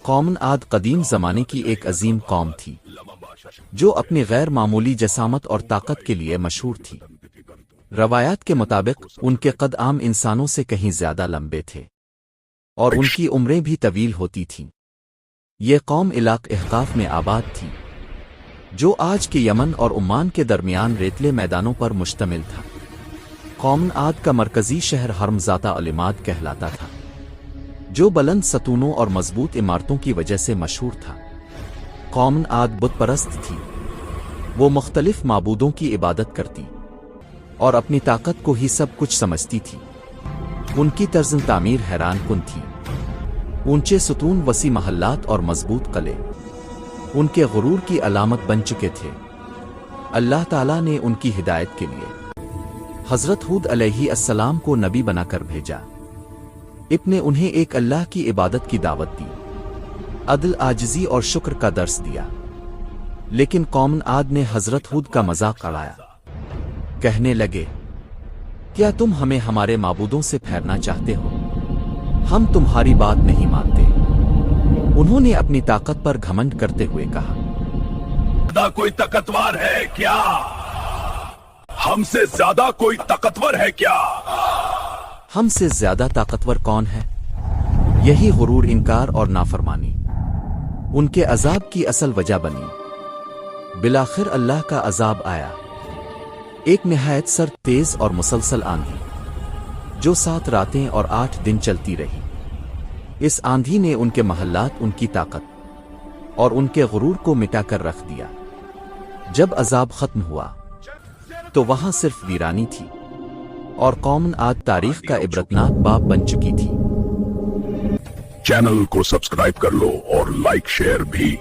قوم عاد قدیم زمانے کی ایک عظیم قوم تھی جو اپنی غیر معمولی جسامت اور طاقت کے لیے مشہور تھی۔ روایات کے مطابق ان کے قد عام انسانوں سے کہیں زیادہ لمبے تھے اور ان کی عمریں بھی طویل ہوتی تھیں۔ یہ قوم علاق احقاف میں آباد تھی جو آج کے یمن اور عمان کے درمیان ریتلے میدانوں پر مشتمل تھا۔ قوم عاد کا مرکزی شہر حرمزادہ العماد کہلاتا تھا جو بلند ستونوں اور مضبوط عمارتوں کی وجہ سے مشہور تھا۔ قوم عاد بت پرست تھی، وہ مختلف معبودوں کی عبادت کرتی اور اپنی طاقت کو ہی سب کچھ سمجھتی تھی۔ ان کی طرز تعمیر حیران کن تھی، اونچے ستون، وسیع محلات اور مضبوط قلعے ان کے غرور کی علامت بن چکے تھے۔ اللہ تعالیٰ نے ان کی ہدایت کے لیے حضرت ہود علیہ السلام کو نبی بنا کر بھیجا۔ نے انہیں ایک اللہ کی عبادت کی دعوت دی، عدل، عاجزی اور شکر کا درس دیا، لیکن قوم عاد نے حضرت ہود کا مذاق اڑایا۔ کہنے لگے، کیا تم ہمیں ہمارے معبودوں سے پھیرنا چاہتے ہو؟ ہم تمہاری بات نہیں مانتے۔ انہوں نے اپنی طاقت پر گھمنڈ کرتے ہوئے کہا، کوئی طاقتور ہے کیا؟ ہم سے زیادہ کوئی طاقتور ہے کیا؟ ہم سے زیادہ طاقتور کون ہے؟ یہی غرور، انکار اور نافرمانی ان کے عذاب کی اصل وجہ بنی۔ بالآخر اللہ کا عذاب آیا، ایک نہایت سرد، تیز اور مسلسل آندھی جو 7 راتیں اور 8 دن چلتی رہی۔ اس آندھی نے ان کے محلات، ان کی طاقت اور ان کے غرور کو مٹا کر رکھ دیا۔ جب عذاب ختم ہوا تو وہاں صرف ویرانی تھی اور قوم عاد تاریخ کا عبرتناک باب بن چکی تھی۔ چینل کو سبسکرائب کر لو اور لائک شیئر بھی